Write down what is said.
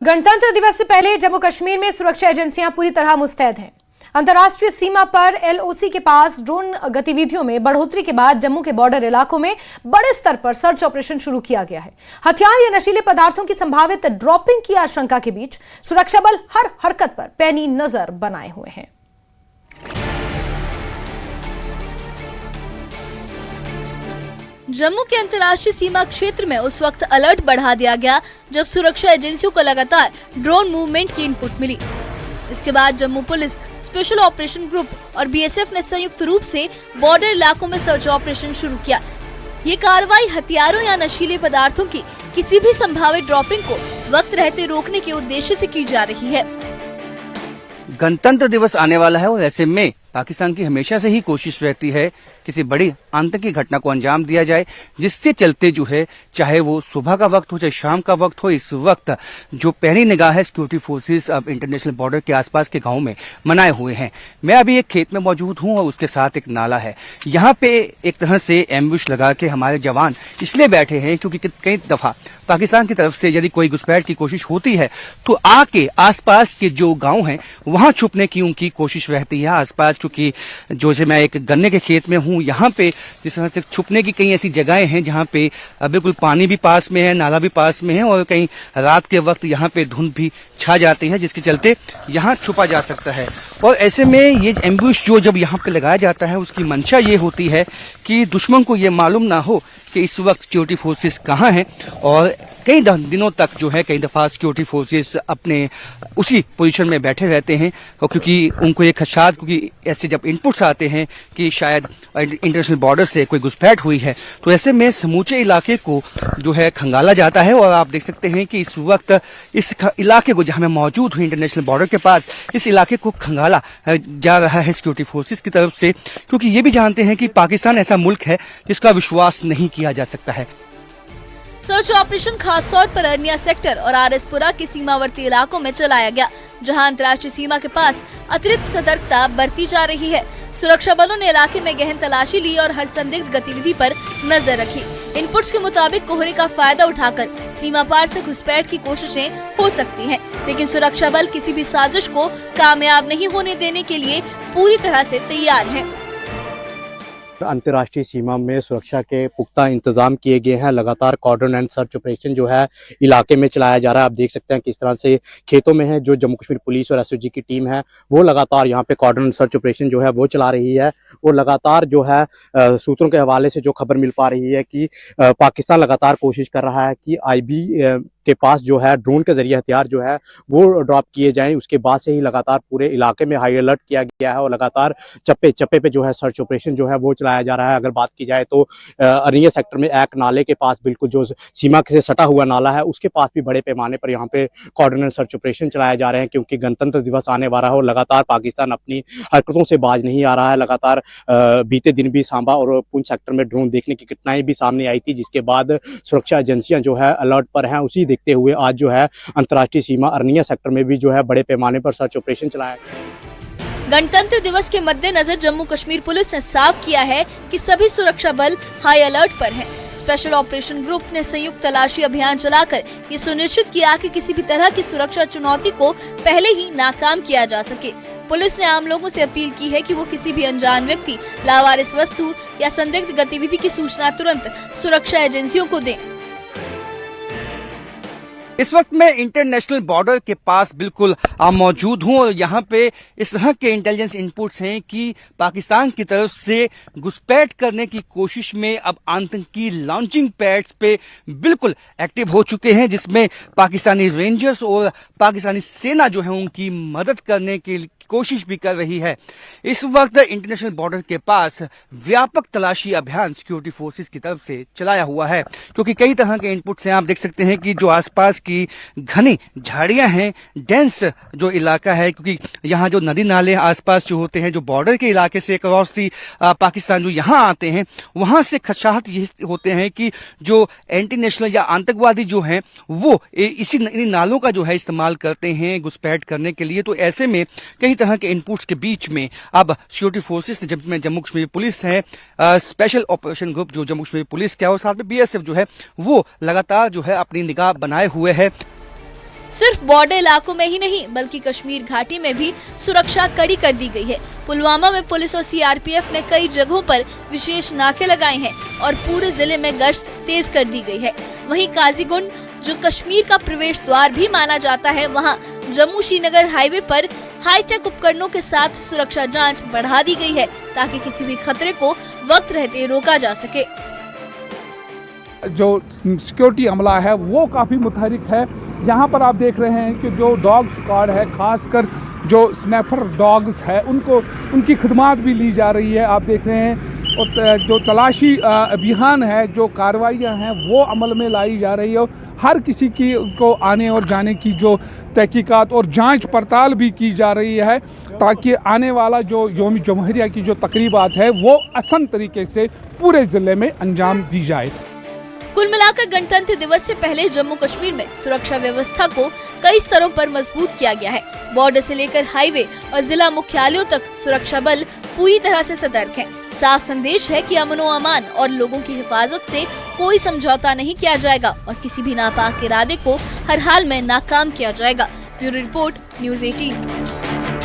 गणतंत्र दिवस से पहले जम्मू कश्मीर में सुरक्षा एजेंसियां पूरी तरह मुस्तैद हैं। अंतर्राष्ट्रीय सीमा पर एलओसी के पास ड्रोन गतिविधियों में बढ़ोतरी के बाद जम्मू के बॉर्डर इलाकों में बड़े स्तर पर सर्च ऑपरेशन शुरू किया गया है। हथियार या नशीले पदार्थों की संभावित ड्रॉपिंग की आशंका के बीच सुरक्षा बल हर हरकत पर पैनी नजर बनाए हुए हैं। जम्मू के अंतर्राष्ट्रीय सीमा क्षेत्र में उस वक्त अलर्ट बढ़ा दिया गया जब सुरक्षा एजेंसियों को लगातार ड्रोन मूवमेंट की इनपुट मिली। इसके बाद Jammu police, special operation group और बीएसएफ ने संयुक्त रूप से बॉर्डर इलाकों में सर्च ऑपरेशन शुरू किया। ये कार्रवाई हथियारों या नशीले पदार्थों की किसी भी संभावित ड्रॉपिंग को वक्त रहते रोकने के उद्देश्य से की जा रही है। गणतंत्र दिवस आने वाला है और ऐसे में पाकिस्तान की हमेशा से ही कोशिश रहती है किसी बड़ी आतंकी घटना को अंजाम दिया जाए, जिससे चलते जो है चाहे वो सुबह का वक्त हो चाहे शाम का वक्त हो, इस वक्त जो पैनी निगाह है सिक्योरिटी फोर्सेस अब इंटरनेशनल बॉर्डर के आसपास के गांव में मनाए हुए हैं। मैं अभी एक खेत में मौजूद हूं और उसके साथ एक नाला है। यहाँ पे एक तरह से एम्बुश लगा के हमारे जवान इसलिए बैठे हैं क्योंकि कई दफा पाकिस्तान की तरफ से यदि कोई घुसपैठ की कोशिश होती है तो आके आसपास के जो गांव हैं वहां छुपने की उनकी कोशिश रहती है। आसपास क्योंकि जो से मैं एक गन्ने के खेत में हूं, यहाँ पे जिस तरह से छुपने की कई ऐसी जगहें हैं जहाँ पे बिल्कुल पानी भी पास में है, नाला भी पास में है और कहीं रात के वक्त यहाँ पे धुंध भी छा जाती है, जिसके चलते यहाँ छुपा जा सकता है। और ऐसे में ये एम्बुश जो जब यहाँ पे लगाया जाता है उसकी मंशा ये होती है कि दुश्मन को ये मालूम ना हो कि इस वक्त सिक्योरिटी फोर्सेस कहाँ हैं। और कई दिनों तक जो है कई दफा सिक्योरिटी फोर्सेस अपने उसी पोजीशन में बैठे रहते हैं और क्योंकि उनको एक खदशात, क्योंकि ऐसे जब इनपुट्स आते हैं कि शायद इंटरनेशनल बॉर्डर से कोई घुसपैठ हुई है तो ऐसे में समूचे इलाके को जो है खंगाला जाता है। और आप देख सकते हैं कि इस वक्त इस इलाके को जहां मैं मौजूद हूँ इंटरनेशनल बॉर्डर के पास, इस इलाके को खंगाला जा रहा है सिक्योरिटी फोर्सेस की तरफ से, क्योंकि ये भी जानते हैं कि पाकिस्तान ऐसा मुल्क है जिसका विश्वास नहीं किया जा सकता है। सर्च ऑपरेशन खास तौर पर अरनिया सेक्टर और आरएसपुरा के सीमावर्ती इलाकों में चलाया गया, जहां अंतर्राष्ट्रीय सीमा के पास अतिरिक्त सतर्कता बरती जा रही है। सुरक्षा बलों ने इलाके में गहन तलाशी ली और हर संदिग्ध गतिविधि पर नजर रखी। इनपुट्स के मुताबिक कोहरे का फायदा उठाकर सीमा पार से घुसपैठ की कोशिशें हो सकती हैं, लेकिन सुरक्षा बल किसी भी साजिश को कामयाब नहीं होने देने के लिए पूरी तरह से तैयार हैं। अंतर्राष्ट्रीय सीमा में सुरक्षा के पुख्ता इंतजाम किए गए हैं। लगातार कॉर्डन एंड सर्च ऑपरेशन जो है इलाके में चलाया जा रहा है। आप देख सकते हैं किस तरह से खेतों में है जो जम्मू कश्मीर पुलिस और एसओजी की टीम है वो लगातार यहाँ पे कॉर्डन एंड सर्च ऑपरेशन जो है वो चला रही है। और लगातार जो है सूत्रों के हवाले से जो खबर मिल पा रही है कि पाकिस्तान लगातार कोशिश कर रहा है कि आईबी के पास जो है ड्रोन के जरिए हथियार जो है वो ड्रॉप किए जाएं। उसके बाद से ही लगातार पूरे इलाके में हाई अलर्ट किया गया है और लगातार चप्पे चप्पे पे जो है सर्च ऑपरेशन जो है वो चलाया जा रहा है। अगर बात की जाए तो अरनिया सेक्टर में एक नाले के पास बिल्कुल जो सीमा से सटा हुआ नाला है उसके पास भी बड़े पैमाने पर यहाँ पे कॉर्डन एंड सर्च ऑपरेशन चलाए जा रहे हैं, क्योंकि गणतंत्र दिवस आने वाला है और लगातार पाकिस्तान अपनी हरकतों से बाज नहीं आ रहा है। लगातार बीते दिन भी सांबा और पुंछ सेक्टर में ड्रोन देखने की घटनाएं भी सामने आई थी, जिसके बाद सुरक्षा एजेंसियां जो है अलर्ट पर हैं। उसी देखते हुए आज जो है अंतर्राष्ट्रीय सीमा अरनिया सेक्टर में भी जो है बड़े पैमाने पर सर्च ऑपरेशन चलाया गया। गणतंत्र दिवस के मद्देनजर जम्मू कश्मीर पुलिस ने साफ किया है कि सभी सुरक्षा बल हाई अलर्ट पर हैं। स्पेशल ऑपरेशन ग्रुप ने संयुक्त तलाशी अभियान चलाकर ये सुनिश्चित किया कि किसी भी तरह की सुरक्षा चुनौती को पहले ही नाकाम किया जा सके। पुलिस ने आम लोगों से अपील की है कि वो किसी भी अनजान व्यक्ति, लावारिस वस्तु या संदिग्ध गतिविधि की सूचना तुरंत सुरक्षा एजेंसियों को दें। इस वक्त मैं इंटरनेशनल बॉर्डर के पास बिल्कुल मौजूद हूं और यहाँ पे इस तरह के इंटेलिजेंस इनपुट्स हैं कि पाकिस्तान की तरफ से घुसपैठ करने की कोशिश में अब आतंकी लॉन्चिंग पैड्स पे बिल्कुल एक्टिव हो चुके हैं, जिसमें पाकिस्तानी रेंजर्स और पाकिस्तानी सेना जो है उनकी मदद करने की कोशिश भी कर रही है। इस वक्त इंटरनेशनल बॉर्डर के पास व्यापक तलाशी अभियान सिक्योरिटी फोर्सेस की तरफ से चलाया हुआ है, क्योंकि कई तरह के इनपुट्स हैं। आप देख सकते हैं कि जो आसपास की घनी झाड़ियां हैं, डेंस जो इलाका है, क्योंकि यहाँ जो नदी नाले आसपास जो होते हैं, जो बॉर्डर के इलाके से क्रॉस दी पाकिस्तान जो यहाँ आते हैं, वहां से खदशात ये होते हैं कि जो एंटी नेशनल या आतंकवादी जो हैं वो इन्हीं नालों का जो है इस्तेमाल करते हैं घुसपैठ करने के लिए। तो ऐसे में कई तरह के इनपुट्स के बीच में अब सिक्योरिटी फोर्सेस ने जम्मू कश्मीर पुलिस है, स्पेशल ऑपरेशन ग्रुप जो जम्मू कश्मीर पुलिस का है और साथ में बीएसएफ जो है वो लगातार जो है अपनी निगाह बनाए हुए है। सिर्फ बॉर्डर इलाकों में ही नहीं बल्कि कश्मीर घाटी में भी सुरक्षा कड़ी कर दी गई है। पुलवामा में पुलिस और सीआरपीएफ ने कई जगहों पर विशेष नाके लगाए हैं और पूरे जिले में गश्त तेज कर दी गई है। वहीं काजीगुंड, जो कश्मीर का प्रवेश द्वार भी माना जाता है, वहां जम्मू श्रीनगर हाईवे पर हाईटेक उपकरणों के साथ सुरक्षा जांच बढ़ा दी गई है ताकि किसी भी खतरे को वक्त रहते रोका जा सके। जो सिक्योरिटी अमला है वो काफ़ी मुतहरिक है। यहाँ पर आप देख रहे हैं कि जो डॉग स्क्वाड है, खासकर जो स्नैपर डॉग्स है, उनकी खिदमात भी ली जा रही है। आप देख रहे हैं और जो तलाशी अभियान है, जो कार्रवाइयाँ हैं वो अमल में लाई जा रही है। हर किसी की को आने और जाने की जो तहकीकात और जांच पड़ताल भी की जा रही है ताकि आने वाला जो यौम जमहूरिया की जो तकरीबात है वो आसान तरीके से पूरे ज़िले में अंजाम दी जाए। कुल मिलाकर गणतंत्र दिवस से पहले जम्मू कश्मीर में सुरक्षा व्यवस्था को कई स्तरों पर मजबूत किया गया है। बॉर्डर से लेकर हाईवे और जिला मुख्यालयों तक सुरक्षा बल पूरी तरह से सतर्क हैं। साफ संदेश है कि अमन व अमान और लोगों की हिफाजत से कोई समझौता नहीं किया जाएगा और किसी भी नापाक इरादे को हर हाल में नाकाम किया जाएगा। Bureau report, news 18।